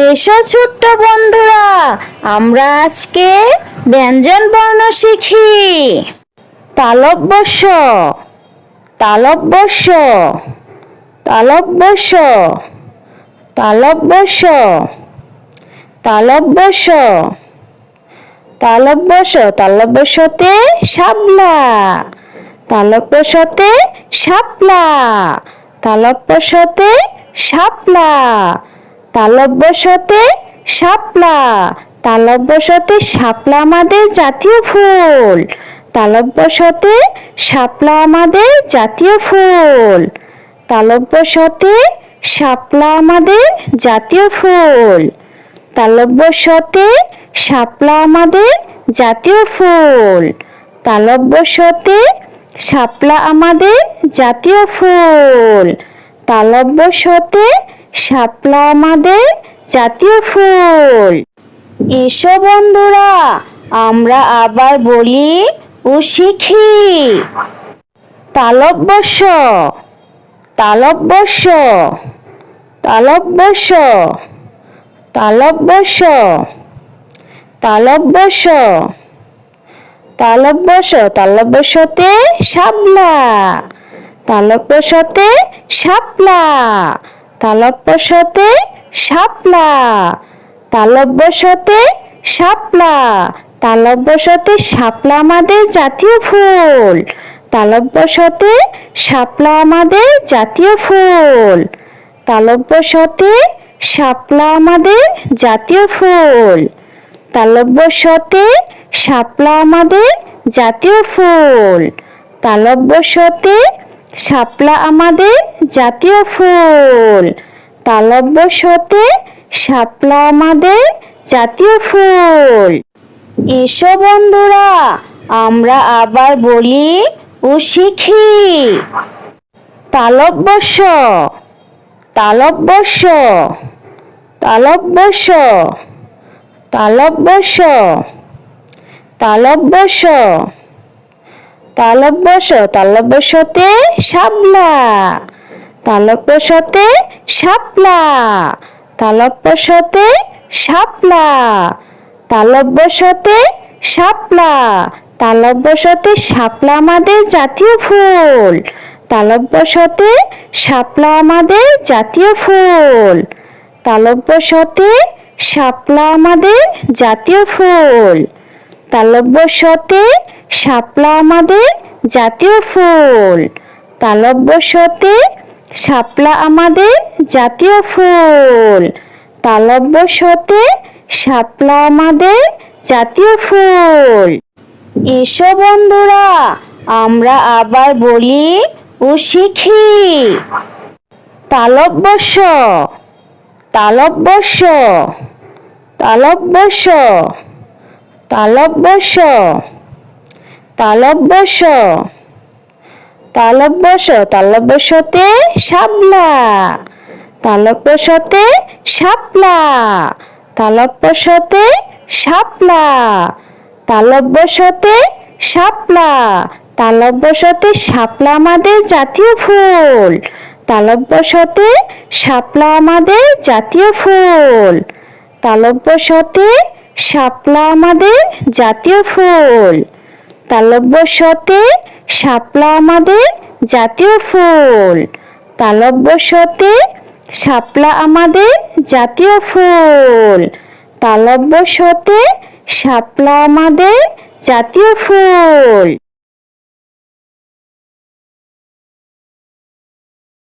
এসো ছোট্ট বন্ধুরা, আমরা আজকে ব্যঞ্জন বর্ণ শিখি। তালব্য শ, তালব্য শ, তালব্য শ, তালব্য শ, তালব্য শ, তালব্য শ, তালব্য শতে শাপলা, তালব্য শতে শাপলা, তালব্য শতে শাপলা, তালব্য শতে শাপলা, তালব্য শতে শাপলা আমাদের জাতীয় ফুল, তালব্য শতে শাপলা আমাদের জাতীয় ফুল, তালব্য শতে শাপলা আমাদের জাতীয় ফুল, তালব্য শতে শাপলা আমাদের জাতীয় ফুল, তালব্য শতে শাপলা আমাদের জাতীয় ফুল, তালব্য শতে শাপলা আমাদের জাতীয় ফুল। এসো বন্ধুরা, আমরা আবার বলি ও শিখি। তালব্য শ, তালব্য শ, তালব্য শ, তালব্য শ, তালব্য শ, তালব্য শ, তালব্য শতে শাপলা, তালব্য শতে শাপলা, তালব্য শতে শাপলা, তালব্য শতে শাপলা, তালব্য শতে শাপলা আমাদের জাতীয় ফুল, তালব্য শতে শাপলা আমাদের জাতীয় ফুল, তালব্য শতে শাপলা আমাদের জাতীয় ফুল, তালব্য শতে শাপলা আমাদের জাতীয় ফুল, তালব্য শতে শাপলা আমাদের জাতীয় ফুল, তালব্য শতে শাপলা আমাদের জাতীয় ফুল। এসো বন্ধুরা, আমরা আবার বলি ও শিখি। তালব্য শ, তালব্য শ, তালব্য শ, তালব্য শ, তালব্য শ, তালব্য শ, তালব্য শতে শাপলা, তালব্য শতে শাপলা, তালব্য শতে শাপলা, তালব্য শতে শাপলা, তালব্য শতে শাপলা আমাদের জাতীয় ফুল, তালব্য শতে শাপলা আমাদের জাতীয় ফুল, তালব্য শতে শাপলা আমাদের জাতীয় ফুল, তালব্য শতে শাপলা আমাদের জাতীয় ফুল, তালব্য শতে শাপলা আমাদের জাতীয় ফুল, তালব্য শতে শাপলা আমাদের জাতীয় ফুল। এসো বন্ধুরা, আমরা আবার বলি ও শিখি। তালব্য শ, তালব্য শ, তালব্য শ, তালব্য শ, তালব্য শ, তালব্য শ, তালব্য শতে শাপলা, তালব্য শতে শাপলা, তালব্য শতে শাপলা, তালব্য শতে শাপলা, তালব্য শতে শাপলা আমাদের জাতীয় ফুল, তালব্য শতে শাপলা আমাদের জাতীয় ফুল, তালব্য শতে শাপলা আমাদের জাতীয় ফুল, তালব্য শতে শাপলা আমাদের জাতীয় ফুল, তালব্য শতে শাপলা আমাদের জাতীয় ফুল, তালব্য শতে শাপলা আমাদের জাতীয় ফুল।